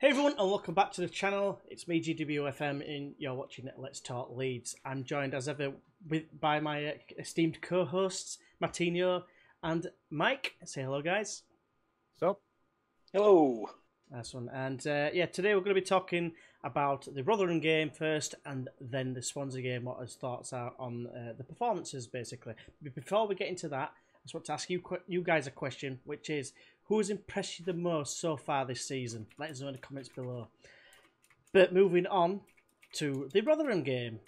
Hey everyone, and welcome back to the channel. It's me, GWFM, and you're watching Let's Talk Leeds. I'm joined as ever by my esteemed co-hosts, Mattinho and Mike. Say hello, guys. So, hello. Nice one. And yeah, today we're going to be talking about the Rotherham game first, and then the Swansea game. What his thoughts are on the performances, basically. But before we get into that, I just want to ask you guys a question, which is, who has impressed you the most so far this season? Let us know in the comments below. But moving on to the Rotherham game.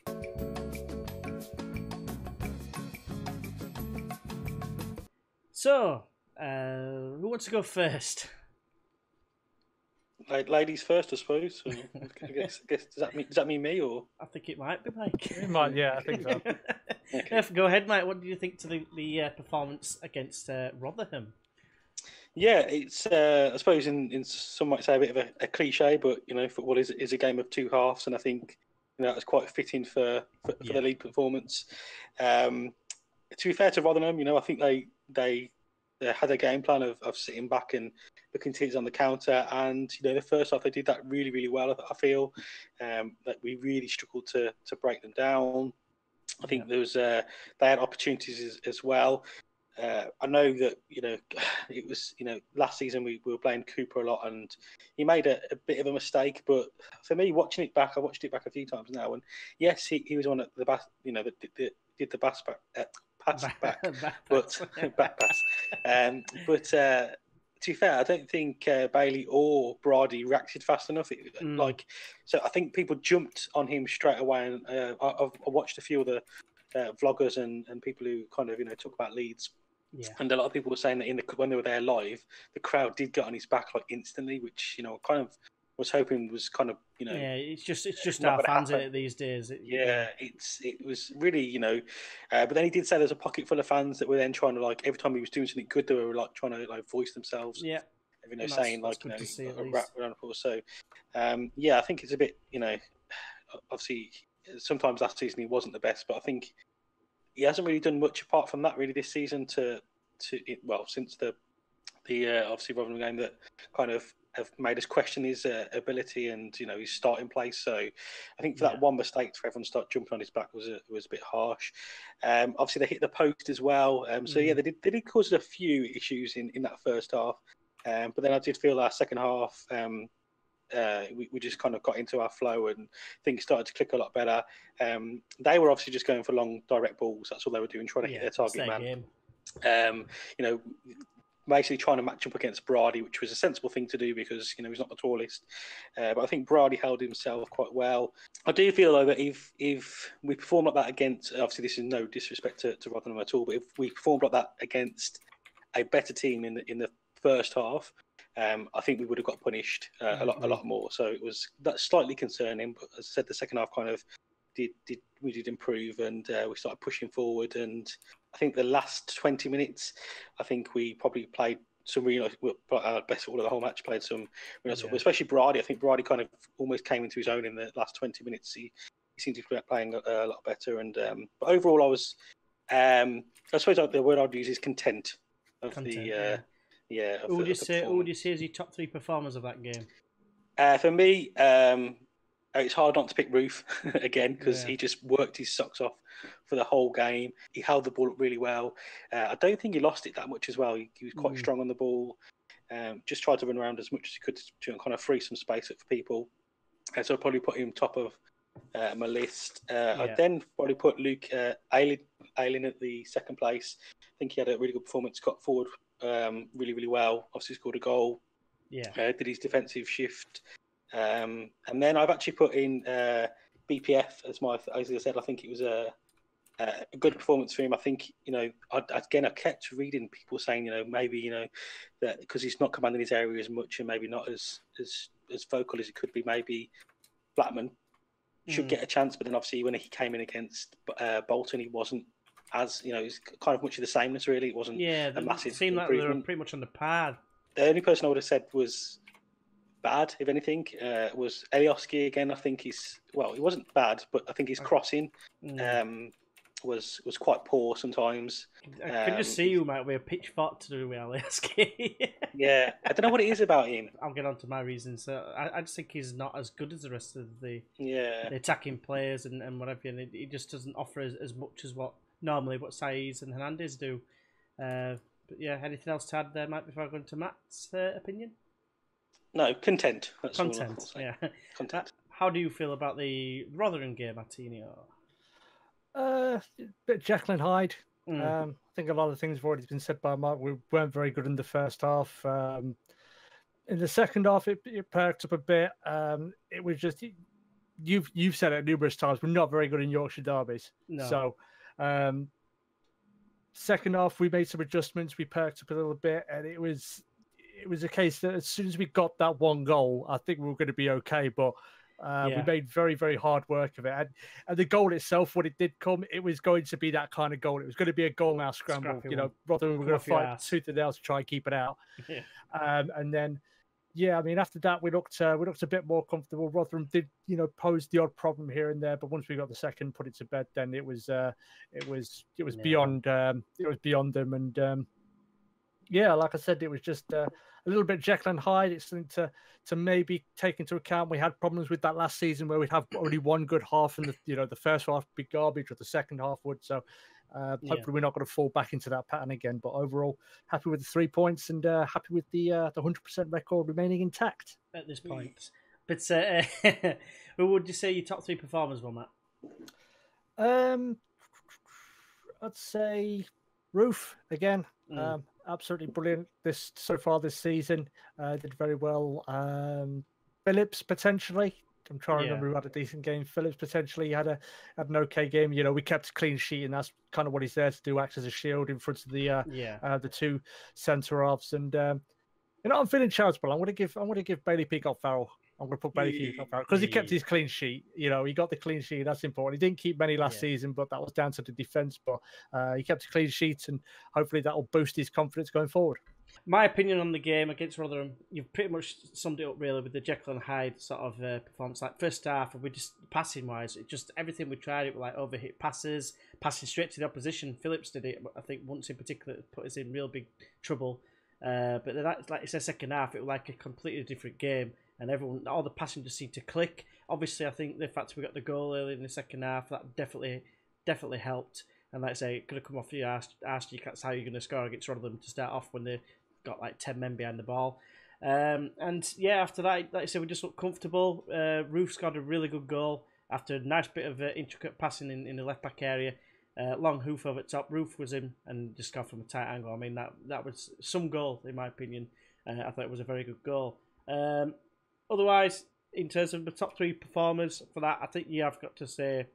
So, who wants to go first? Ladies first, I suppose. So, I guess does that mean me or? I think it might be Mike. it might, yeah, I think so. Okay. Go ahead, Mike. What do you think to the performance against Rotherham? Yeah, it's I suppose in some might say a bit of a cliche, but football is a game of two halves, and I think that's quite fitting for the league performance. To be fair to Rotherham, I think they had a game plan of sitting back and looking teams on the counter, and the first half they did that really, really well. I feel that we really struggled to break them down. I think there was they had opportunities as well. I know that it was last season we were playing Cooper a lot, and he made a bit of a mistake. But for me, watching it back, I watched it back a few times now, and yes, he was on at the back, that did the pass back, but back pass. But to be fair, I don't think Bailey or Brady reacted fast enough. So I think people jumped on him straight away, and I watched a few of the vloggers and people who kind of talk about Leeds. Yeah. And a lot of people were saying that when they were there live, the crowd did get on his back instantly, which kind of was hoping was kind of yeah, it's just our fans in it these days. It was really but then he did say there's a pocket full of fans that were then trying to every time he was doing something good, they were trying to voice themselves. Yeah, saying around applause. So I think it's a bit obviously sometimes last season he wasn't the best, but I think he hasn't really done much apart from that really this season since the obviously Rotherham game that kind of have made us question his ability and his starting place. So I think for that one mistake for everyone to start jumping on his back was a bit harsh. Obviously they hit the post as well. They did cause a few issues in that first half. But then I did feel our second half we just kind of got into our flow and things started to click a lot better. They were obviously just going for long direct balls. That's all they were doing, trying to hit their target man. Basically trying to match up against Brady, which was a sensible thing to do because he's not the tallest. But I think Brady held himself quite well. I do feel though that if we perform like that against, obviously this is no disrespect to Rotherham at all, but if we performed like that against a better team in the first half, I think we would have got punished a lot more. So that's slightly concerning. But as I said, the second half kind of did improve, and we started pushing forward. And I think the last 20 minutes, I think we probably played some really best all of the whole match. Played some, especially Brady. I think Brady kind of almost came into his own in the last 20 minutes. He seemed to be playing a lot better. And but overall, I was, I suppose the word I'd use is content. Who would you say is your top three performers of that game? For me, it's hard not to pick Ruth again because he just worked his socks off for the whole game. He held the ball up really well. I don't think he lost it that much as well. He was quite strong on the ball. Just tried to run around as much as he could to kind of free some space up for people. So I'd probably put him top of my list. I'd then probably put Luke Ayling at the second place. I think he had a really good performance, got forward really, really well. Obviously scored a goal. Did his defensive shift. And then I've actually put in BPF as I said, I think it was a good performance for him. I think, I kept reading people saying, maybe, that because he's not commanding his area as much and maybe not as vocal as he could be, maybe Blackman should get a chance. But then obviously when he came in against Bolton, he wasn't as, it's kind of much of the sameness really. It wasn't a massive it seemed like they were pretty much on the par. The only person I would have said was bad, if anything, was Elioski again. I think he wasn't bad, but I think his crossing was quite poor sometimes. I can just see you might be a pitchfork to do with Alioski. Yeah, I don't know what it is about him. I'll get on to my reasons. I just think he's not as good as the rest of the Yeah, the attacking players and whatever. And he just doesn't offer as much as what Saiz and Hernandez do. But yeah, anything else to add there, Mike, before I go into Matt's opinion? no, content. That's Content, all yeah. Content. How do you feel about the Rotherham game, Mattinho? Bit Jekyll and Hyde. I think a lot of things have already been said by Mark. We weren't very good in the first half. In the second half, it perked up a bit. It was just you've said it numerous times. We're not very good in Yorkshire derbies. No. So second half, we made some adjustments. We perked up a little bit, and it was a case that as soon as we got that one goal, I think we were going to be okay. But we made very, very hard work of it. And the goal itself, when it did come, it was going to be that kind of goal. It was going to be a goal now scramble. Rotherham were going to fight tooth and nail to try and keep it out. Yeah. And then, I mean, after that, we looked a bit more comfortable. Rotherham did, pose the odd problem here and there, but once we got the second, put it to bed, then it was beyond them. And like I said, it was just a little bit Jekyll and Hyde. It's something to maybe take into account. We had problems with that last season where we'd have only one good half, and the first half would be garbage, or the second half would. So hopefully we're not going to fall back into that pattern again. But overall, happy with the 3 points and happy with the 100% record remaining intact at this point. But who would you say your top three performers were, Matt? I'd say Roof again. Absolutely brilliant this season. Did very well. Phillips potentially. I'm trying to remember who had a decent game. Phillips potentially had an okay game. We kept a clean sheet, and that's kind of what he's there to do, act as a shield in front of the two centre halves. And I'm feeling charitable. I'm going to give Bailey Peacock Farrell. I'm going to put Bailey Peacock Farrell because he kept his clean sheet. He got the clean sheet. That's important. He didn't keep many last season, but that was down to the defence. But he kept a clean sheet, and hopefully that will boost his confidence going forward. My opinion on the game against Rotherham, you've pretty much summed it up really with the Jekyll and Hyde sort of performance. Like first half, we just passing wise, it just everything we tried, it was like overhit passes, passing straight to the opposition. Phillips did it, I think once in particular, put us in real big trouble. But then like you said, second half, it was like a completely different game, and all the passing just seemed to click. Obviously, I think the fact we got the goal early in the second half, that definitely helped. And like I say, it could have come off your arse cheek. That's how you're going to score against Rotherham to start off when they got like 10 men behind the ball. And after that, like I said, we just looked comfortable. Roof scored a really good goal after a nice bit of intricate passing in the left back area. Long hoof over the top. Roof was in and just scored from a tight angle. I mean, that was some goal, in my opinion. I thought it was a very good goal. Otherwise, in terms of the top three performers for that, I think I've got to say,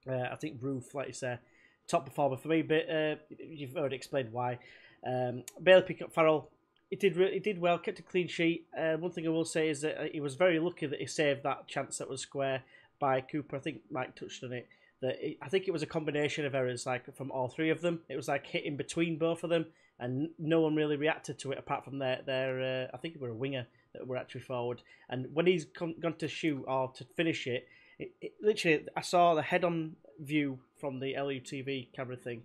I think Roof, like you say, top performer for me, but you've already explained why. Bailey Peacock Farrell, he did well, kept a clean sheet. One thing I will say is that he was very lucky that he saved that chance that was square by Cooper. I think Mike touched on it. I think it was a combination of errors, like from all three of them. It was like hitting between both of them, and no one really reacted to it apart from their I think they were a winger that were actually forward. And when he's gone to shoot or to finish it, literally I saw the head-on view from the LUTV camera thing,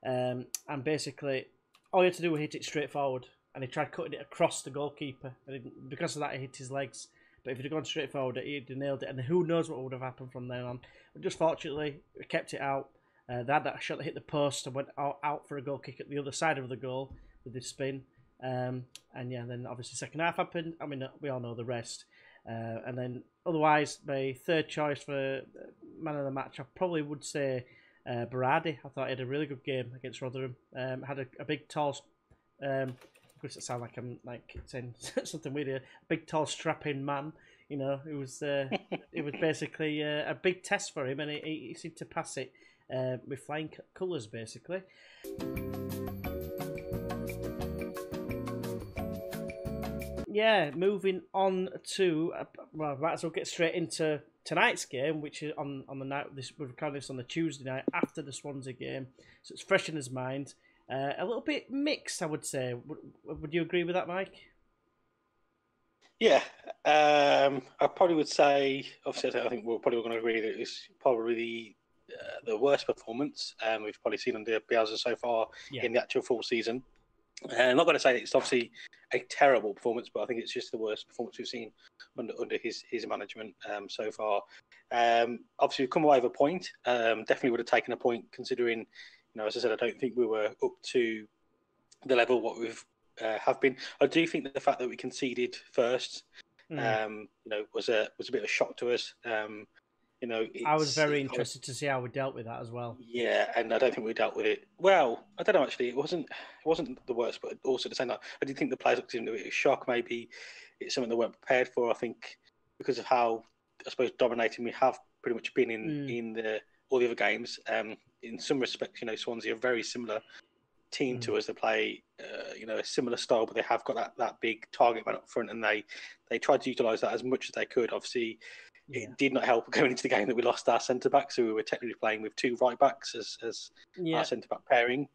and basically all he had to do was hit it straight forward, and he tried cutting it across the goalkeeper, and because of that, it hit his legs. But if he'd have gone straight forward, he'd have nailed it, and who knows what would have happened from then on. But just fortunately, we kept it out. They had that shot that hit the post and went out for a goal kick at the other side of the goal with the spin. Then obviously second half happened. I mean, we all know the rest. And then otherwise, my third choice for man of the match, I probably would say Berardi. I thought he had a really good game against Rotherham. Had a big, tall... of course, it sounds like I'm saying something weird here. A big, tall, strapping man. It was basically a big test for him, and he seemed to pass it with flying colours, basically. Yeah, moving on to might as well get straight into tonight's game, which is on the night. We're recording this on the Tuesday night after the Swansea game, so it's fresh in his mind. A little bit mixed, I would say. Would you agree with that, Mike? Yeah, I probably would say. Obviously, I think we're probably going to agree that it's probably the worst performance we've probably seen under Bielsa so far in the actual full season. I'm not going to say it's obviously a terrible performance, but I think it's just the worst performance we've seen under his management so far. Obviously, we've come away with a point. Definitely would have taken a point, considering, as I said, I don't think we were up to the level what we've have been. I do think that the fact that we conceded first, was a bit of a shock to us. I was very interested to see how we dealt with that as well. Yeah, and I don't think we dealt with it well. I don't know, actually. It wasn't the worst, but also at the same time, I did think the players looked into it. A shock, maybe it's something they weren't prepared for. I think because of how, I suppose, dominating we have pretty much been in all the other games. In some respects, Swansea are a very similar team to us. They play, a similar style, but they have got that big target man up front, and they tried to utilise that as much as they could. Obviously, it did not help going into the game that we lost our centre back, so we were technically playing with two right backs as our centre back pairing.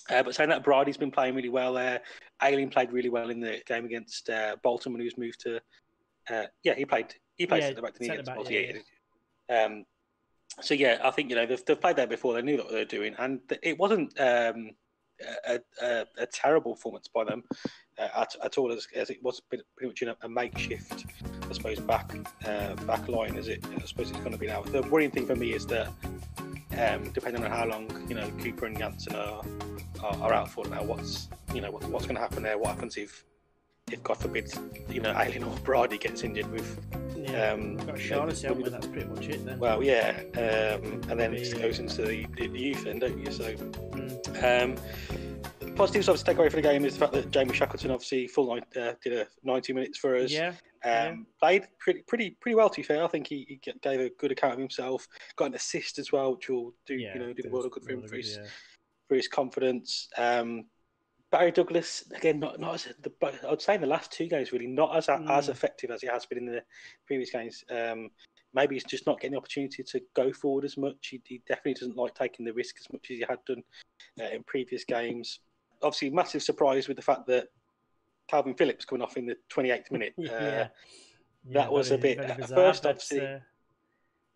But saying that, Brady's been playing really well there. Ayling played really well in the game against Bolton when he was moved to. He played centre back against Bolton. So I think they've played there before. They knew what they were doing, and it wasn't a terrible performance by them at all, as it was pretty much a makeshift, I suppose, back line as it. I suppose it's going to be now. The worrying thing for me is that depending on how long Cooper and Janssen are out for now, what's going to happen there? What happens if God forbid Ayling or Brady gets injured with we've got Shaughnessy, haven't we? That's pretty much it then. Well, and then it goes into the youth then, don't you? So positives obviously take away from the game is the fact that Jamie Shackleton obviously did a 90 minutes for us. Played pretty well, to be fair. I think he gave a good account of himself. Got an assist as well, which will do the world of good for him for his confidence. Barry Douglas, again, not as I would say in the last two games, really not as effective as he has been in the previous games. Maybe he's just not getting the opportunity to go forward as much. He definitely doesn't like taking the risk as much as he had done in previous games. Obviously, massive surprise with the fact that Calvin Phillips coming off in the 28th minute. That was a bit at first. Obviously,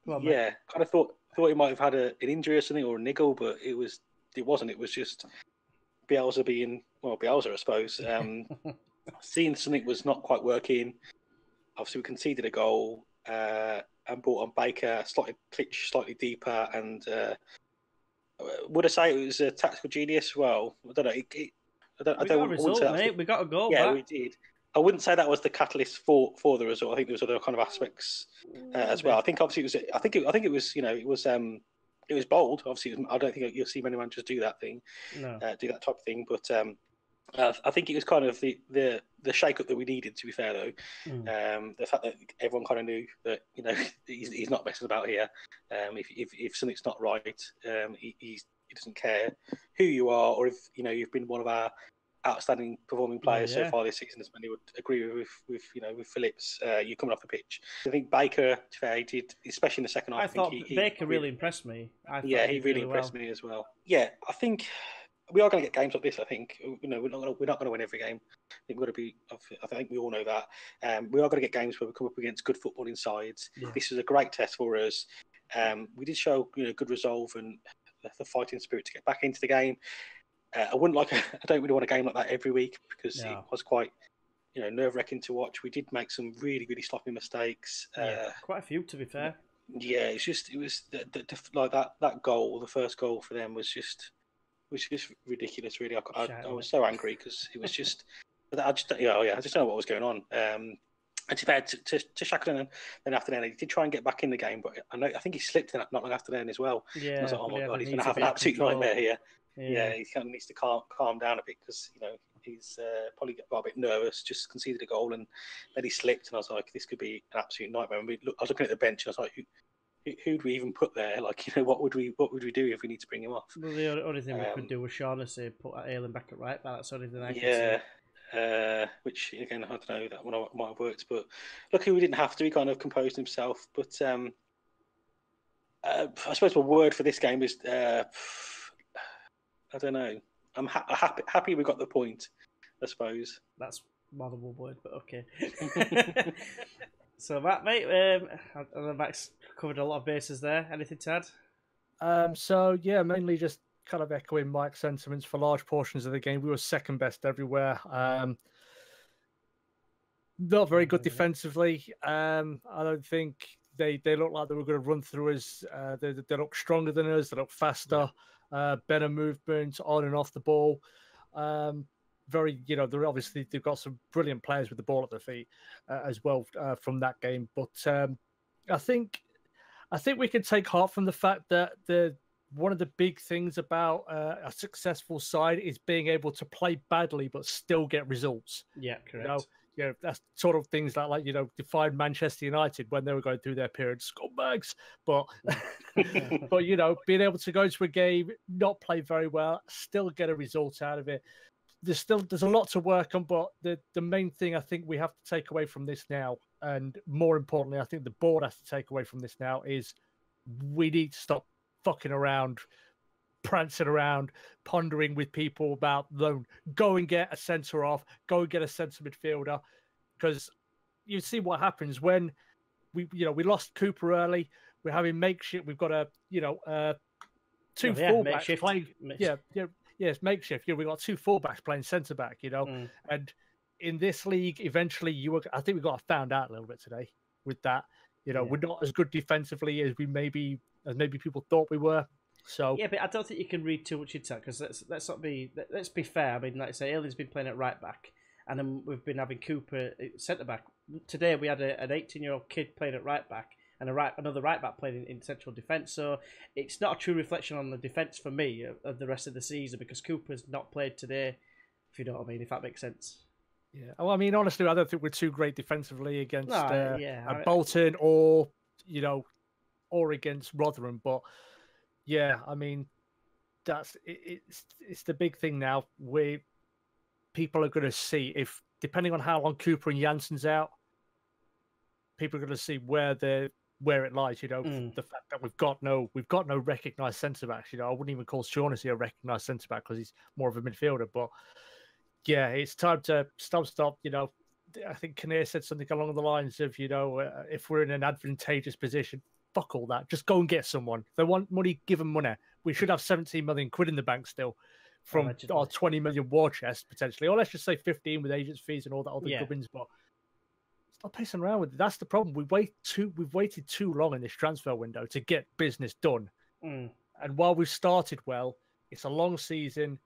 kind of thought he might have had an injury or something or a niggle, but it wasn't. It was just Bielsa being Bielsa, I suppose. Seeing something was not quite working. Obviously, we conceded a goal and brought on Baker, slightly deeper, and would I say it was a tactical genius? Well, I don't know. We got a result, mate. We got a goal. Yeah, we did. I wouldn't say that was the catalyst for the result. I think there was other kind of aspects as well. I think obviously it was bold. Obviously, I don't think you'll see many managers do that thing, do that type of thing. But I think it was kind of the shake-up that we needed. To be fair, though, the fact that everyone kind of knew that he's not messing about here. If something's not right, he doesn't care who you are, or if you've been one of our outstanding performing players so far this season, as many would agree with Phillips. You're coming off the pitch. I think Baker, he did, especially in the second half. I thought Baker really impressed me. He really impressed me as well. Yeah, I think we are going to get games like this. I think we're not going to win every game. I think we've got to be. I think we all know that. We are going to get games where we come up against good footballing sides. Yeah. This is a great test for us. We did show good resolve and the fighting spirit to get back into the game. I don't really want a game like that every week because it was quite, nerve-wracking to watch. We did make some really, really sloppy mistakes. Quite a few, to be fair. Yeah, it was like that goal. The first goal for them was just ridiculous. Really, I was so angry because it was just. I just don't know what was going on. And to be fair to Shackleton, and then after then he did try and get back in the game, but I think he slipped not long after then as well. Yeah, I was like, oh my god, he's going to have an absolute nightmare here. Yeah, he kind of needs to calm down a bit because he's probably got a bit nervous. Just conceded a goal and then he slipped, and I was like, this could be an absolute nightmare. And I was looking at the bench, and I was like, who'd we even put there? Like, what would we do if we need to bring him off? Well, the only thing we could do was Shaughnessy, put Ayling back at right back. That's the only thing I can see. Which again, I don't know, that one might have worked, but luckily we didn't have to. He kind of composed himself. But I suppose my word for this game is. I don't know. I'm happy we got the point, I suppose. That's more than one word, but okay. So, Matt, mate, Max covered a lot of bases there. Anything to add? So yeah, mainly just kind of echoing Mike's sentiments for large portions of the game. We were second best everywhere. Not very good defensively. I don't think they look like they were going to run through us. They look stronger than us. They look faster, better movement on and off the ball. Very, they've got some brilliant players with the ball at their feet as well from that game. But I think we can take heart from the fact that one of the big things about a successful side is being able to play badly but still get results. Yeah, correct. That's sort of things that defined Manchester United when they were going through their period, scumbags. But but being able to go to a game, not play very well, still get a result out of it. There's a lot to work on, but the main thing I think we have to take away from this now, and more importantly, I think the board has to take away from this now, is we need to stop fucking around, prancing around, pondering with people about them. Go and get a centre off, go and get a centre midfielder, because you see what happens when we lost Cooper early. We're having makeshift. We've got two fullbacks playing. Yes, makeshift. We've got two fullbacks playing centre back. And in this league, eventually, I think we got found out a little bit today with that. We're not as good defensively as maybe people thought we were. So yeah, but I don't think you can read too much into that, because let's be fair. I mean, like I say, Ailey's been playing at right back, and then we've been having Cooper at centre back. Today we had an 18-year-old kid playing at right back and another right back playing in central defence. So it's not a true reflection on the defence for me of the rest of the season, because Cooper's not played today. If you know what I mean, if that makes sense. Yeah. Well, I mean, honestly, I don't think we're too great defensively against Bolton or against Rotherham, but. Yeah, I mean, it's the big thing now. People are going to see, if depending on how long Cooper and Jansen's out, people are going to see where it lies. The fact that we've got no recognised centre backs. I wouldn't even call Shaughnessy a recognised centre back because he's more of a midfielder. But yeah, it's time to stop. I think Kinnear said something along the lines of, if we're in an advantageous position, fuck all that. Just go and get someone. If they want money, give them money. We should have 17 million quid in the bank still from our 20 million war chest, potentially. Or let's just say 15 with agents' fees and all that other gubbins. But stop pissing around with it. That's the problem. We've waited too long in this transfer window to get business done. And while we've started well, it's a long season.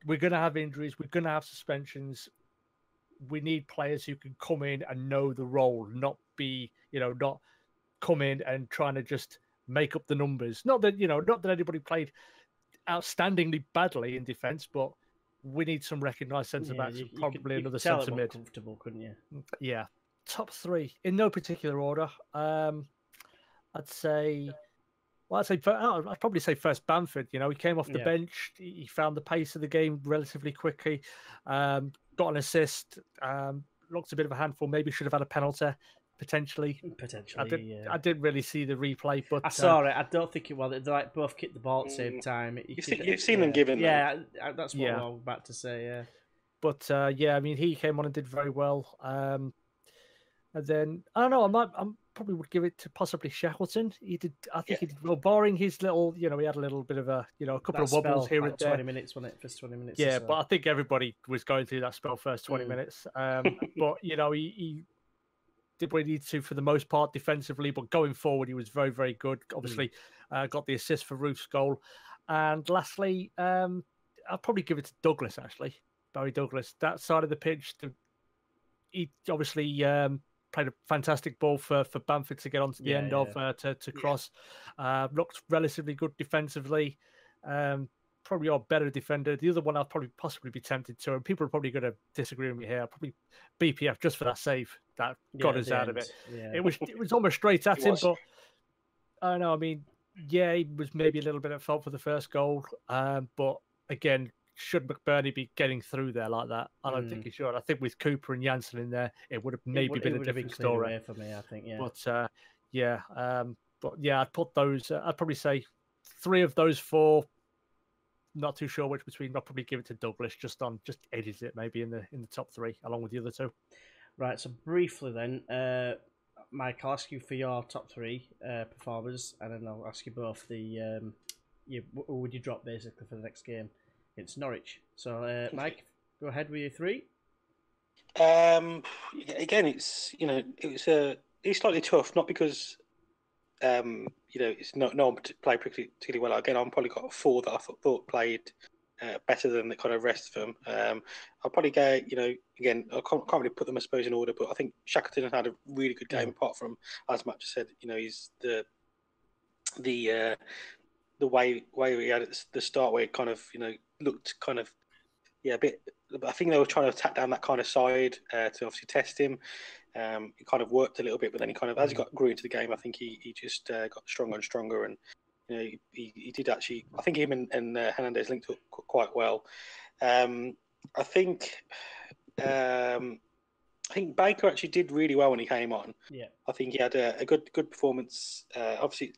We're going to have injuries. We're going to have suspensions. We need players who can come in and know the role, not be, not come in and trying to just make up the numbers. Not that anybody played outstandingly badly in defence, but we need some recognised centre backs, probably another centre mid. Comfortable, couldn't you? Yeah, top three in no particular order. I'd probably say first Bamford. He came off the bench. He found the pace of the game relatively quickly. Got an assist. Looked a bit of a handful. Maybe should have had a penalty. Potentially. I didn't really see the replay, but I saw it. I don't think it was. They both kicked the ball at the same time. You've seen them giving. Yeah, that's what I was about to say. Yeah, but I mean, he came on and did very well. And then I don't know. I probably would give it to possibly Shackleton. He did. I think he did well, barring his little. He had a little bit of a a couple of wobbles here and there. 20 minutes, wasn't it? First 20 minutes. Yeah, but I think everybody was going through that spell first 20 minutes. But he did what he needed to for the most part defensively, but going forward he was very, very good. Obviously got the assist for Roof's goal. And lastly, I'll probably give it to Douglas, actually. Barry Douglas. That side of the pitch, he obviously played a fantastic ball for Bamford to get onto the end of, to cross. Looked relatively good defensively. Probably our better defender. The other one I'll probably possibly be tempted to, and people are probably going to disagree with me here, probably BPF just for that save that got us out of it. Yeah. It was almost straight at him, but I don't know. I mean, he was maybe a little bit at fault for the first goal, but again, should McBurney be getting through there like that? I don't think he should. I think with Cooper and Jansen in there, it would have maybe been a different story for me. I think, But I'd put those. I'd probably say 3 of those 4. Not too sure which between. I'll probably give it to Douglas. Just edit it maybe in the top 3 along with the other 2. Right. So briefly then, Mike, I'll ask you for your top 3 performers, and then I'll ask you both the who would you drop basically for the next game against Norwich? So, Mike, go ahead with your 3. Again, it's it's slightly tough, not because it's no one played particularly well. Again, I've probably got 4 that I thought played better than the kind of rest of them. I'll probably go, again, I can't really put them, I suppose, in order, but I think Shackleton had a really good game. Apart from, as Matt just said, he's the way he had at the start, where it kind of looked kind of a bit. I think they were trying to attack down that kind of side to obviously test him. It kind of worked a little bit, but then he kind of, as he grew into the game, I think he just got stronger and stronger, and he did actually. I think him and Hernandez linked up quite well. I think Baker actually did really well when he came on. Yeah, I think he had a good performance. Obviously,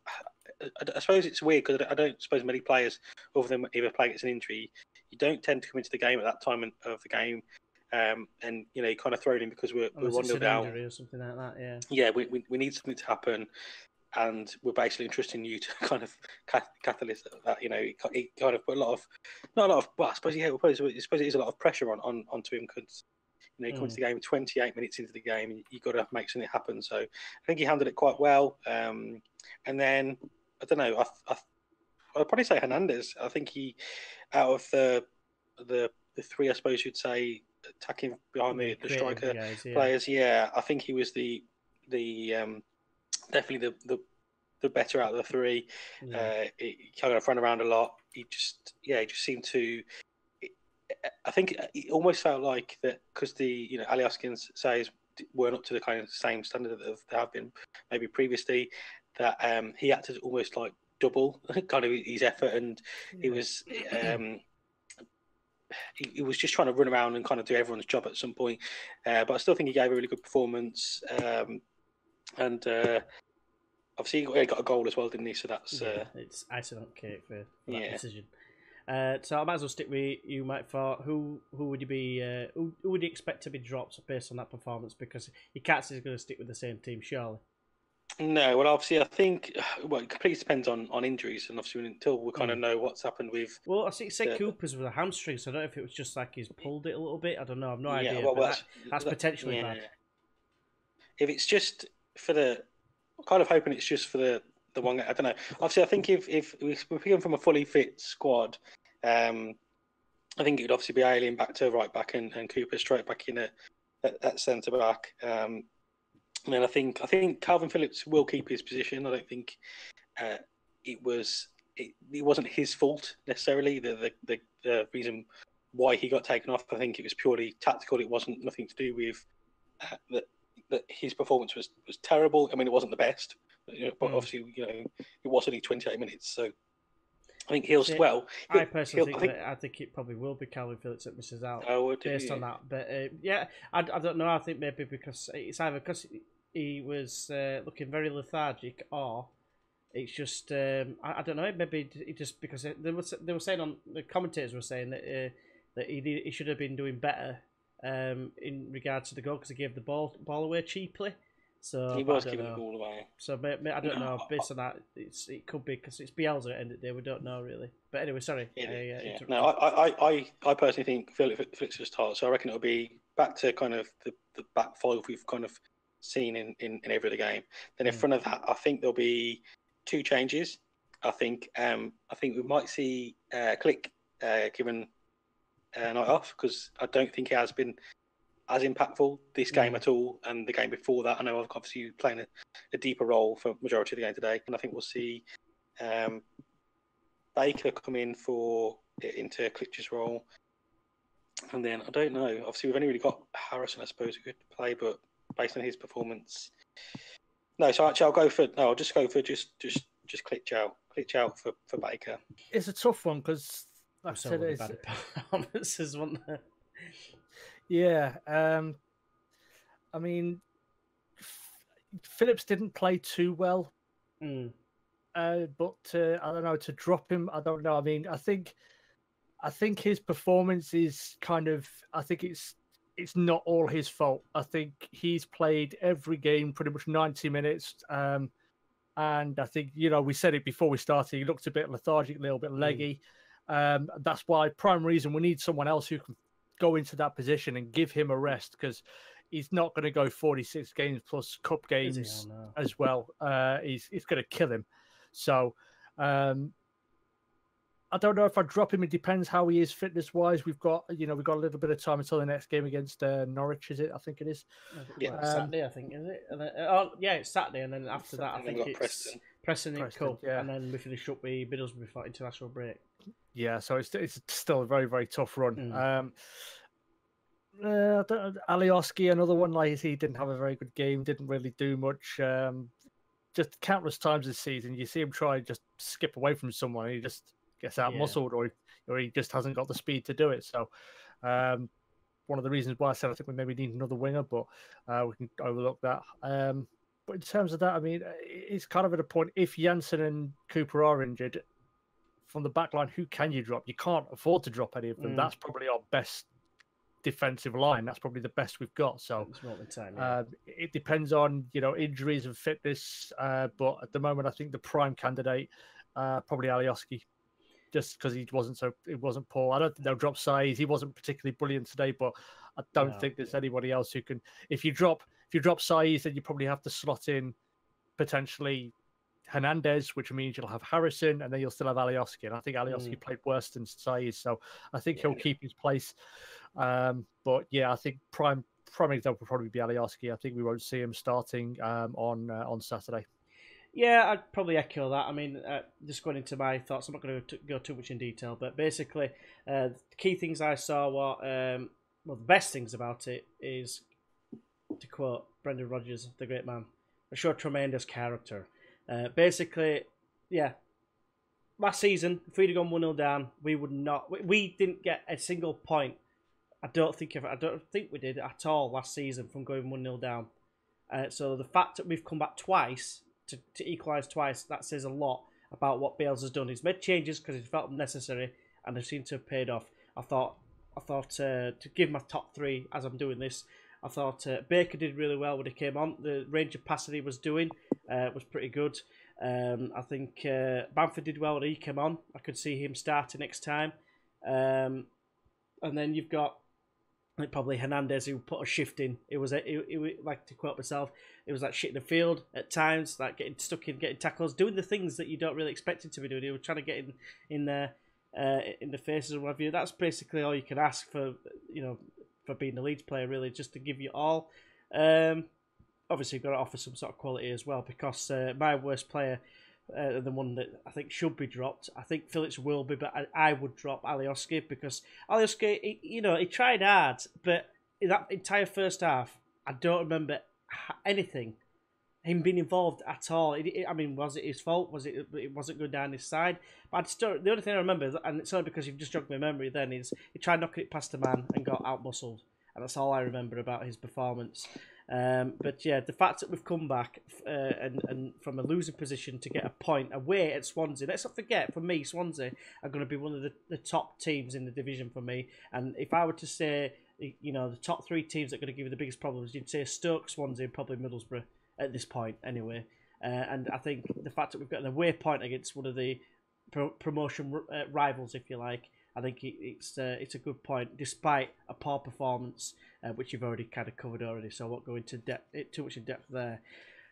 I suppose it's weird because I don't suppose many players, other than if a player gets an injury, you don't tend to come into the game at that time of the game. And you kind of thrown in because we're 1-0 down or something like that. Yeah. Yeah, we need something to happen, and we're basically entrusting you to kind of catalyst that. He kind of put not a lot of. Well, I suppose it is a lot of pressure onto him because you come into the game 28 minutes into the game, and you've got to make something happen. So I think he handled it quite well. And then I don't know. I'd probably say Hernandez. I think he, out of the 3, I suppose you'd say, attacking behind the striker players. Yeah, I think he was the definitely the better out of the 3. He kind of ran around a lot. He just seemed to. I think it almost felt like that because Ali Hoskins says weren't up to the kind of same standard that they have been maybe previously. That he had to almost like double kind of his effort, and he was. He was just trying to run around and kind of do everyone's job at some point. But I still think he gave a really good performance. And obviously he got a goal as well, didn't he? So that's... it's icing on cake for that decision. So I might as well stick with you, Mike. For who would you be? Who would you expect to be dropped based on that performance? Because you can't say he's going to stick with the same team, surely. No, well, obviously, I think it completely depends on injuries, and obviously until we kind of know what's happened with. Well, I think you said Cooper's with a hamstring, so I don't know if it was just like he's pulled it a little bit. I don't know. I've no idea. Well, that's potentially bad. If it's just for the, I'm kind of hoping it's just for the one. I don't know. Obviously, I think if we're picking from a fully fit squad, I think it would obviously be Alien back to right back and Cooper straight back in at centre back. And then I think Calvin Phillips will keep his position. I don't think it wasn't his fault necessarily. The reason why he got taken off, I think it was purely tactical. It wasn't nothing to do with that his performance was terrible. I mean, it wasn't the best, but obviously it was only 28 minutes. So I think he'll well. I personally think it probably will be Calvin Phillips that misses out based on that. But I don't know. I think maybe because it's either because he was looking very lethargic, or it's just I don't know. Maybe it just because they were saying on the commentators were saying that he should have been doing better in regards to the goal because he gave the ball away cheaply. So he was giving the ball away. So I don't know. Based on that, it could be because it's Bielsa at the end of the day. We don't know really. But anyway, sorry. No, I personally think Phillips will start. So I reckon it'll be back to kind of the back 5 we've kind of seen in every other game. Then in front of that, I think there'll be 2 changes. I think we might see Click given a night off because I don't think he has been as impactful this game at all, and the game before that. I know obviously he's playing a deeper role for majority of the game today, and I think we'll see Baker come in into Klitsch's role, and then I don't know. Obviously, we've only really got Harrison, I suppose, who could play, but based on his performance, no. So actually, I'll just go for just Klitsch out for Baker. It's a tough one because like I said, it's bad performances, weren't there? Yeah, I mean, Phillips didn't play too well, but I don't know, to drop him, I don't know. I mean, I think his performance is kind of, I think it's not all his fault. I think he's played every game pretty much 90 minutes. And I think, we said it before we started, he looked a bit lethargic, a little bit leggy. That's why, prime reason, we need someone else who can go into that position and give him a rest, because he's not going to go 46 games plus cup games as well. He's going to kill him. So I don't know if I drop him. It depends how he is fitness wise. We've got a little bit of time until the next game against Norwich. Is it? I think it is. Saturday. I think is it. And then, it's Saturday, and then after that, I think it's Preston in Cup, and then we finish up with Middlesbrough before international break. Yeah, so it's still a very, very tough run. Alioski, another one, like he didn't have a very good game, didn't really do much. Just countless times this season, you see him try and just skip away from someone, and he just gets out muscled, or he just hasn't got the speed to do it. So one of the reasons why I said I think we maybe need another winger, but we can overlook that. But in terms of that, I mean, it's kind of at a point, if Janssen and Cooper are injured, from the back line, who can you drop? You can't afford to drop any of them. That's probably our best defensive line. That's probably the best we've got. So it depends on injuries and fitness. But at the moment, I think the prime candidate probably Alioski, just because it wasn't poor. I don't think they'll drop Saiz. He wasn't particularly brilliant today, but I don't think there's anybody else who can. If you drop Saiz, then you probably have to slot in potentially Hernandez, which means you'll have Harrison, and then you'll still have Alioski. And I think Alioski played worse than Saiz, so I think he'll keep his place. But yeah, I think prime example will probably be Alioski. I think we won't see him starting on Saturday. Yeah, I'd probably echo that. I mean, just going into my thoughts, I'm not going to go too much in detail, but basically, the key things I saw were, the best things about it is, to quote Brendan Rodgers, the great man, a showed tremendous character. Basically, last season, if we'd have gone 1-0 down, we didn't get a single point. I don't think we did at all last season from going 1-0 down. So the fact that we've come back twice to equalise twice, that says a lot about what Bales has done. He's made changes because he felt necessary, and they seem to have paid off. I thought to give my top three as I'm doing this, I thought Baker did really well when he came on. The range of passing he was doing was pretty good. I think Bamford did well when he came on. I could see him starting next time. And then you've got probably Hernandez, who put a shift in. It was like, to quote myself, it was like shit in the field at times, like getting stuck in, getting tackles, doing the things that you don't really expect him to be doing. He was trying to get in there in the faces or whatever. That's basically all you can ask for, for being a Leeds player, really, just to give you all. Obviously, you've got to offer some sort of quality as well, because my worst player, the one that I think should be dropped, I think Phillips will be, but I would drop Alioski, because Alioski, he tried hard, but in that entire first half, I don't remember anything, him being involved at all. I mean, was it his fault? It wasn't going down his side? But I just don't, the only thing I remember, and it's only because you've just jogged my memory then, is he tried knocking it past a man and got out-muscled. And that's all I remember about his performance. But yeah, the fact that we've come back and from a losing position to get a point away at Swansea, let's not forget, for me, Swansea are going to be one of the top teams in the division for me. And if I were to say, the top three teams that are going to give you the biggest problems, you'd say Stoke, Swansea, and probably Middlesbrough at this point anyway. And I think the fact that we've got an away point against one of the promotion rivals, if you like, I think it's a good point, despite a poor performance, which you've already kind of covered already. So I won't go into too much in depth there.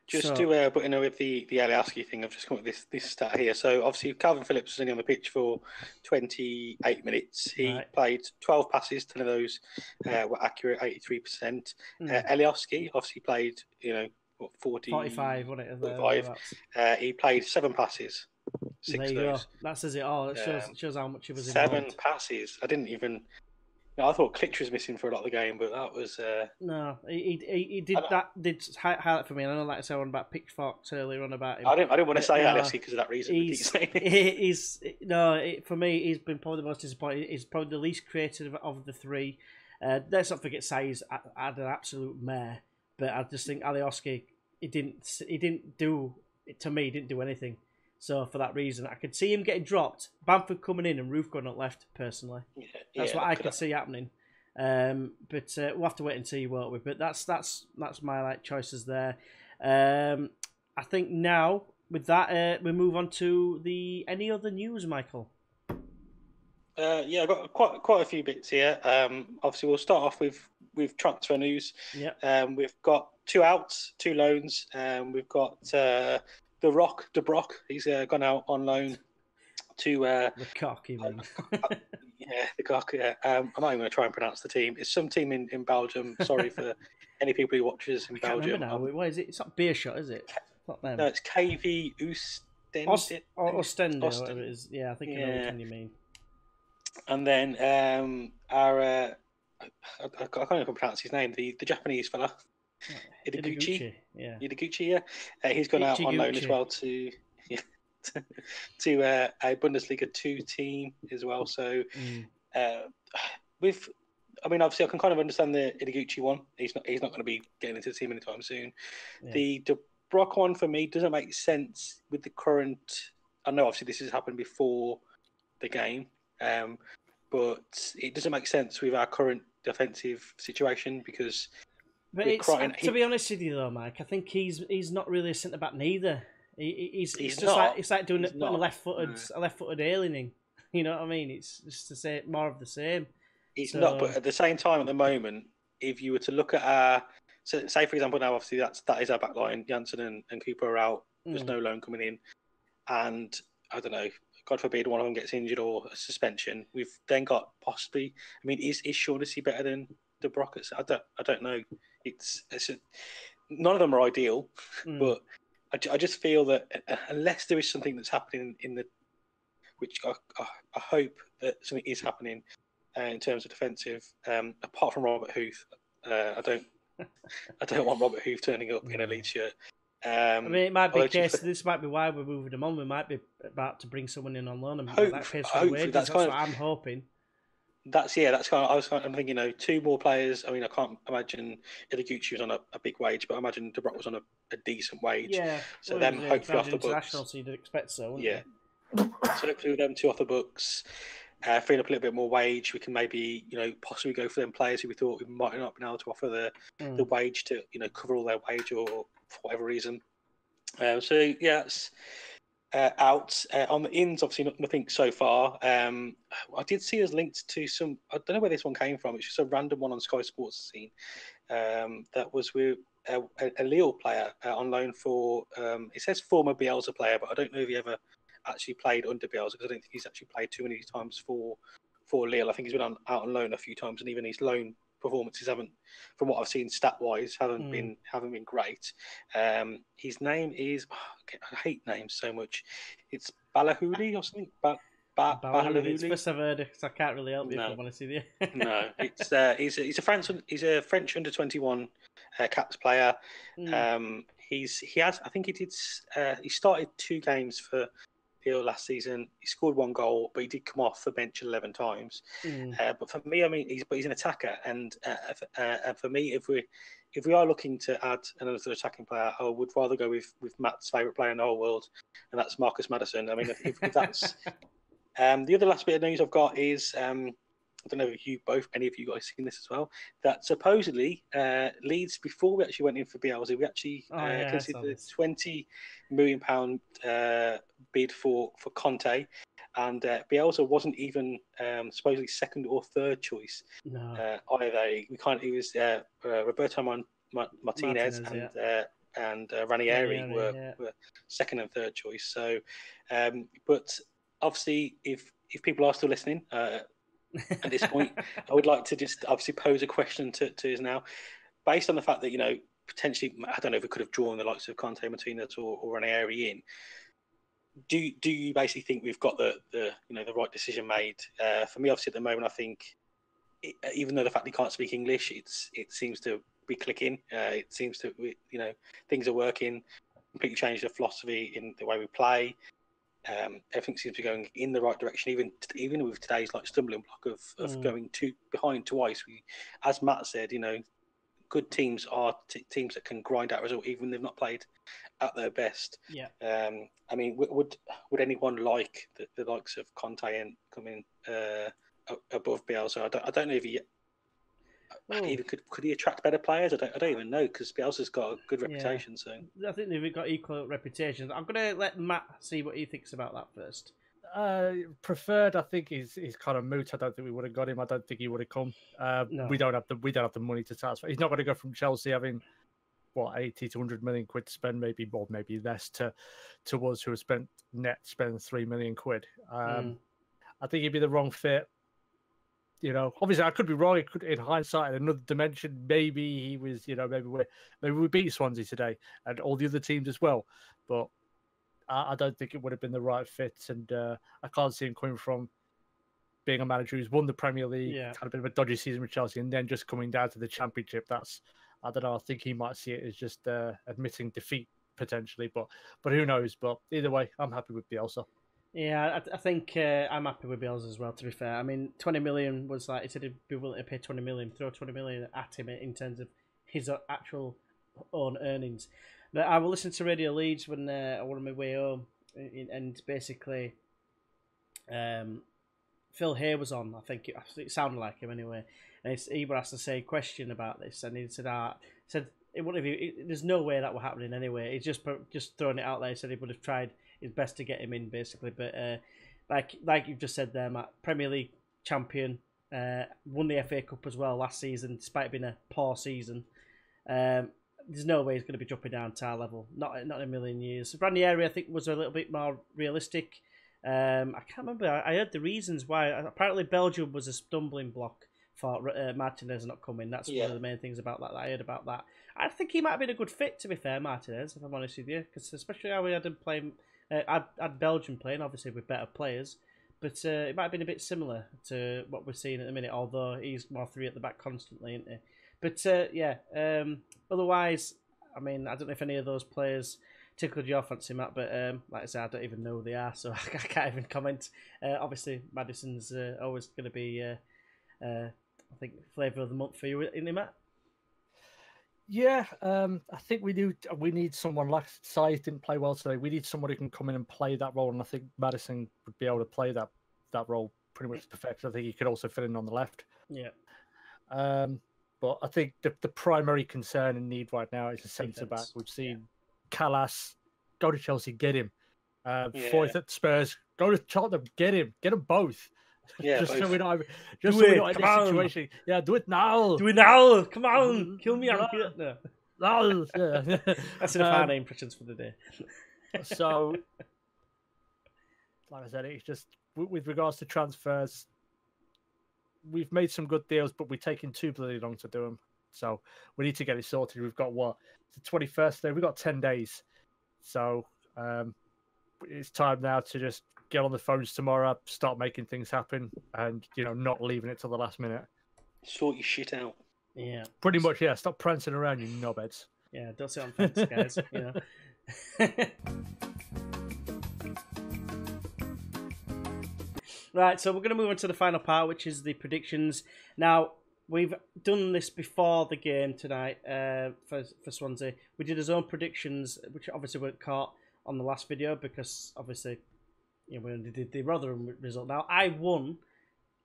Just to put with the Alioski thing, I've just come up with this stat here. So obviously Calvin Phillips was only on the pitch for 28 minutes. He played 12 passes, 10 of those were accurate, 83%. Alioski obviously played, 45, wasn't it? 45. He played 7 passes. 6 there you of those. Go. That says it all. It shows how much he was 7 involved. passes. I didn't even. I thought Klitsch was missing for a lot of the game, but that was. No, he did that. Did highlight for me. And I know, like I said, about Pitchforks earlier on about him. I don't want to say Alioski because of that reason. For me, he's been probably the most disappointing. He's probably the least creative of the three. Let's not forget Saiz had an absolute mare, but I just think Alioski, he didn't do anything. So for that reason, I could see him getting dropped, Bamford coming in, and Roof going up left. Personally, that's what I could see happening. But we'll have to wait and see, won't we? But that's my choices there. I think now with that, we move on to any other news, Michael. Yeah, I've got quite a few bits here. Obviously, we'll start off with transfer news. Yeah. We've got 2 outs, 2 loans. We've got De Brock. He's gone out on loan to the Cock, you mean? yeah, the Cock. Yeah. I'm not even going to try and pronounce the team. It's some team in Belgium. Sorry for any people who watches in I can't Belgium. remember now. What is it? It's not Beershot, is it? Not them. No, it's KV Oostende. Ostende, or whatever it is. Yeah, I think I know which one you mean. And then our I can't even pronounce his name. The Japanese fella, Ideguchi. Yeah. Ideguchi. Yeah, he's gone out on loan as well to a Bundesliga 2 team as well. So obviously I can kind of understand the Ideguchi one. He's not going to be getting into the team anytime soon. Yeah. The De Brock one for me doesn't make sense with the current. I know obviously this has happened before the game. But it doesn't make sense with our current defensive situation because. But to be honest with you, though, Mike, I think he's not really a centre back neither. He's like doing putting a left footed alien in. You know what I mean? It's just to say more of the same. He's not, but at the same time, at the moment, if you were to look at our, say for example, now obviously that is our back line. Janssen and Cooper are out. There's no loan coming in, and I don't know. God forbid one of them gets injured or a suspension. We've then got possibly. I mean, is Shaughnessy better than De Brock? I don't know. None of them are ideal, but I just feel that unless there is something that's happening which I hope that something is happening in terms of defensive. Apart from Robert Huth, I don't want Robert Huth turning up in a Leeds shirt. I mean, it might be a case. This might be why we're moving them on. We might be about to bring someone in on loan and that pays for the wages. That's what I'm hoping. That's kind of. I'm thinking, 2 more players. I mean, I can't imagine Ideguchi was on a big wage, but I imagine De Brock was on a decent wage. Yeah. So them hopefully off the books. So you'd expect so. Yeah. So hopefully with them 2 off the books, freeing up a little bit more wage, we can maybe possibly go for them players who we thought we might not been able to offer the wage to cover all their wage or for whatever reason. So yeah, that's out. On the ins, obviously nothing so far. I did see us linked to some. I don't know where this one came from. It's just a random one on Sky Sports scene. That was with a Lille player on loan for. It says former Bielsa player, but I don't know if he ever actually played under Bielsa because I don't think he's actually played too many times for Lille. I think he's been out on loan a few times, and even his loan performances haven't, from what I've seen stat wise, haven't been great. His name is I hate names so much. It's Balahouli or something. Balahouli. It's first I've heard it because I can't really help you if I want to see the. No, it's he's a French under 21 caps player. He started 2 games for Lille last season. He scored 1 goal, but he did come off the bench 11 times. But for me, I mean, he's an attacker, and for me, if we are looking to add another attacking player, I would rather go with Matt's favourite player in the whole world, and that's Marcus Maddison. I mean, if that's the other last bit of news I've got is I don't know if any of you guys seen this as well, that supposedly Leeds, before we actually went in for Bielsa, we actually considered a £20 million bid for Conte, and Bielsa wasn't even supposedly second or third choice either. It was Roberto Martinez and Ranieri were second and third choice. So, but obviously, if people are still listening, at this point, I would like to just obviously pose a question to us now, based on the fact that potentially, I don't know if we could have drawn the likes of Conte, Martinez, or Ranieri in. Do you basically think we've got the right decision made? For me, obviously at the moment, I think even though the fact he can't speak English, it seems to be clicking. It seems to things are working. Completely changed the philosophy in the way we play. Everything seems to be going in the right direction, even with today's stumbling block of going behind twice. As Matt said, good teams are teams that can grind out a result even they've not played at their best. Yeah. I mean, would anyone like the likes of Conte and coming above Bielsa? I don't know if he. even could he attract better players? I don't even know, because Bielsa's got a good reputation. So I think they've got equal reputations. I'm going to let Matt see what he thinks about that first. Preferred, I think he's kind of moot. I don't think we would have got him. I don't think he would have come. No. We don't have the money to satisfy. He's not going to go from Chelsea having 80 to 100 million quid to spend, maybe more, maybe less, to us who have spent 3 million quid. I think he'd be the wrong fit. You know, obviously I could be wrong. It could, in hindsight, in another dimension, maybe he was. You know, maybe we beat Swansea today and all the other teams as well, but I don't think it would have been the right fit, and I can't see him coming from being a manager who's won the Premier League, had a bit of a dodgy season with Chelsea, and then just coming down to the Championship. I don't know. I think he might see it as just admitting defeat potentially, but who knows? But either way, I'm happy with Bielsa. Yeah, I think I'm happy with Bielsa as well. To be fair, I mean, 20 million was like he said he'd be willing to pay 20 million, throw 20 million at him in terms of his actual own earnings. But I will listen to Radio Leeds when I was on my way home, and basically, Phil Hay was on. I think it sounded like him anyway. And he was asked the same question about this, and he said, it would have. There's no way that were happening anyway. He's just throwing it out there. He said he would have tried his best to get him in, basically. But like you've just said there, Matt, Premier League champion, won the FA Cup as well last season, despite it being a poor season. There's no way he's going to be dropping down to our level. Not in a million years. Ranieri, I think, was a little bit more realistic. I can't remember. I heard the reasons why. Apparently, Belgium was a stumbling block for Martinez not coming. That's one of the main things about that I heard about that. I think he might have been a good fit, to be fair, Martinez, if I'm honest with you, because especially how we had him playing. I had Belgium playing, obviously with better players, but it might have been a bit similar to what we're seeing at the minute, although he's more three at the back constantly, isn't he? But otherwise, I mean, I don't know if any of those players tickled your fancy, Matt, but like I said, I don't even know who they are, so I can't even comment. Obviously, Maddison's always going to be, I think, flavour of the month for you, isn't he, Matt? Yeah, I think we need someone like Saiz didn't play well today. We need someone who can come in and play that role, and I think Maddison would be able to play that role pretty much perfect. I think he could also fit in on the left. Yeah. But I think the primary concern and need right now is a centre back. We've seen Callas go to Chelsea, get him. Foyth at Spurs, go to Tottenham, get them both. Yeah, so we're not in this situation. Yeah, do it now. Do it now. Come on, kill me. I'm here. No. Yeah. That's enough our impressions for the day. So, like I said, it's just with regards to transfers, we've made some good deals, but we're taking too bloody long to do them. So we need to get it sorted. We've got the 21st day. We've got 10 days. So it's time now to just get on the phones tomorrow, start making things happen, and not leaving it till the last minute. Sort your shit out. Yeah, pretty much. Yeah, stop prancing around, you knobheads. Yeah, don't sit on fence, guys. Right, so we're going to move on to the final part, which is the predictions. Now, we've done this before the game tonight for Swansea. We did his own predictions, which obviously weren't caught on the last video because obviously we only did the Rotherham result. Now, I won.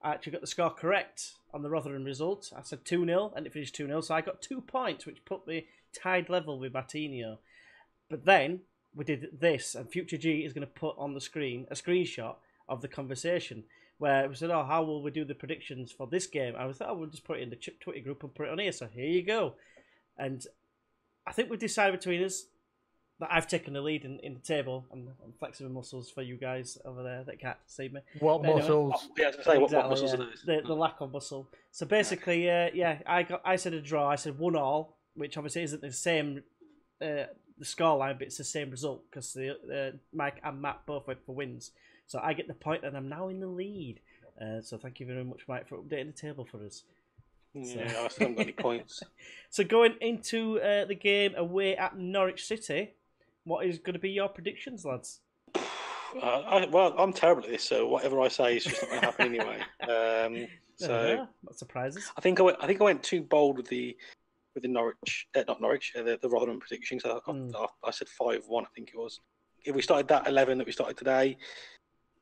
I actually got the score correct on the Rotherham result. I said 2-0 and it finished 2-0, so I got 2 points, which put me tied level with Mattinho. But then we did this, and Future G is going to put on the screen a screenshot of the conversation where we said, how will we do the predictions for this game? I thought, we'll just put it in the Twitter group and put it on here. So here you go. And I think we decided between us that I've taken the lead in the table. I'm flexing my muscles for you guys over there that can't see me. What muscles? What muscles are those? The lack of muscle. So basically, I said a draw. I said 1-1, which obviously isn't the same the scoreline, but it's the same result because Mike and Matt both went for wins. So I get the point, and I'm now in the lead. So thank you very much, Mike, for updating the table for us. Yeah, I still haven't got any points. So going into the game away at Norwich City, what is going to be your predictions, lads? I'm terrible at this, so whatever I say is just not going to happen anyway. Not surprises. I think I went too bold with the Norwich, not Norwich, the Rotherham predictions. I said 5-1. I think it was. If we started that 11 that we started today,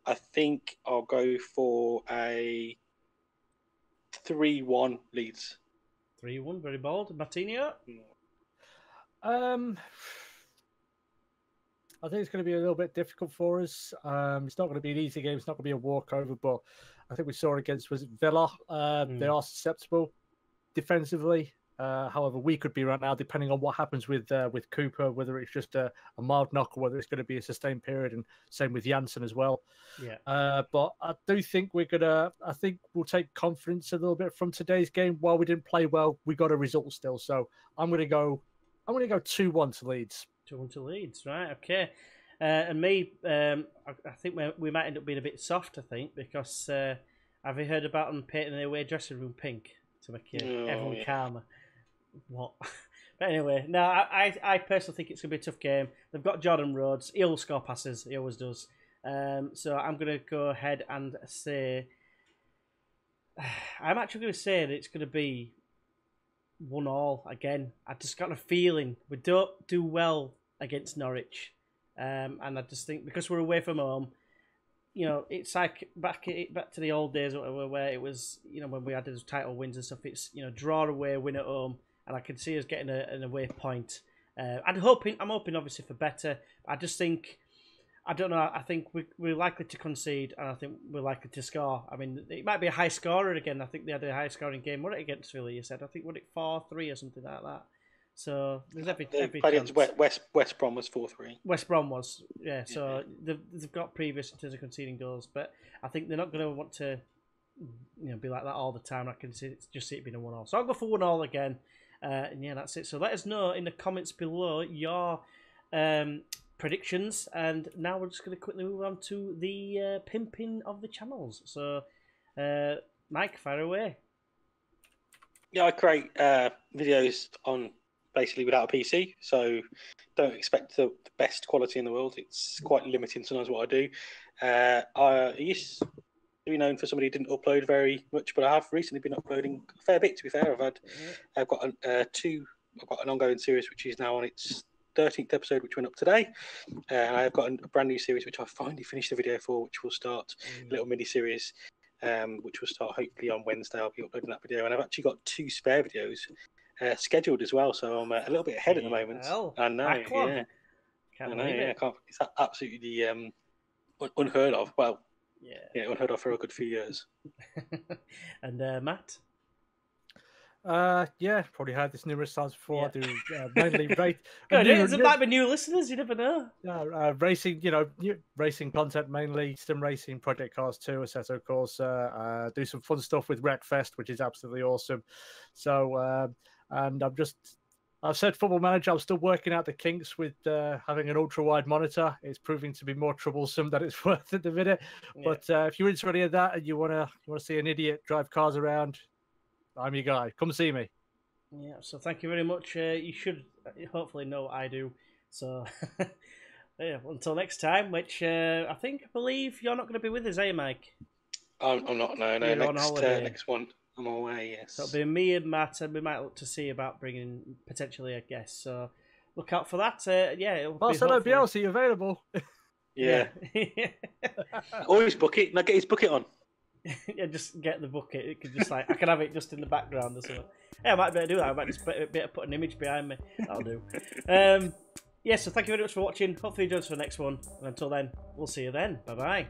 I think I'll go for a 3-1 Leeds. 3-1, very bold. Mattinho? I think it's going to be a little bit difficult for us. It's not going to be an easy game. It's not going to be a walkover, but I think we saw against, was it Villa? They are susceptible defensively. However, we could be right now, depending on what happens with Cooper, whether it's just a mild knock or whether it's going to be a sustained period, and same with Janssen as well. Yeah. But I do think I think we'll take confidence a little bit from today's game. While we didn't play well, we got a result still. So I'm going to go 2-1 to Leeds. 2-1 to Leeds, right? Okay. And me, I think we might end up being a bit soft. I think because have you heard about them painting their away dressing room pink to make everyone calmer? What? But anyway, no, I personally think it's going to be a tough game. They've got Jordan Rhodes. He'll score passes. He always does. So I'm going to go ahead and say... I'm actually going to say that it's going to be 1-1 again. I just got a feeling we don't do well against Norwich. And I just think because we're away from home, it's like back to the old days where it was, when we had those title wins and stuff, it's, draw away, win at home. And I can see us getting an away point. I'm hoping obviously for better. I just think, I don't know, I think we're likely to concede and I think we're likely to score. I mean, it might be a high scorer again. I think they had a high scoring game. What it against Villa, you said? I think, 4-3 or something like that? So there's every chance. West Brom was 4-3. West Brom was, yeah. So they've got previous in terms of conceding goals, but I think they're not going to want to, be like that all the time. I can see it being a 1-1. So I'll go for 1-1 again. And yeah, that's it. So let us know in the comments below your predictions. And now we're just going to quickly move on to the pimping of the channels. So, Mike, fire away. Yeah, I create videos on basically without a PC. So don't expect the best quality in the world. It's quite limiting sometimes what I do. I used to be known for somebody who didn't upload very much, but I have recently been uploading a fair bit. To be fair, I've got an ongoing series which is now on its 13th episode, which went up today, and I've got a brand new series which I finally finished the video for, which will start a little mini series, which will start hopefully on Wednesday. I'll be uploading that video, and I've actually got 2 spare videos scheduled as well, so I'm a little bit ahead at the moment. I know, yeah. It's absolutely unheard of. Well. Yeah, unheard of for a good few years. And Matt? Yeah, probably heard this numerous times before. Yeah. I do mainly rate. There might be new listeners. You never know. Racing, racing content mainly. Sim racing, Project Cars 2, Assetto Corsa. Do some fun stuff with Wreckfest, which is absolutely awesome. So, and I've said Football Manager. I'm still working out the kinks with having an ultra-wide monitor. It's proving to be more troublesome than it's worth at the minute. Yeah. But if you're into any of that and you want to see an idiot drive cars around, I'm your guy. Come see me. Yeah. So thank you very much. You should hopefully know what I do. So yeah. Until next time, which I believe you're not going to be with us, are you, Mike? I'm not. No. Next one. I'm away, yes. So it'll be me and Matt, and we might look to see about bringing potentially a guest. So look out for that. Marcelo Bielsa, are you available? Yeah. Always book it. Now get his bucket on. Yeah, just get the bucket. It could just I can have it just in the background or something. Yeah, I might be able to do that. I might just put an image behind me. That'll do. So thank you very much for watching. Hopefully you join us for the next one. And until then, we'll see you then. Bye-bye.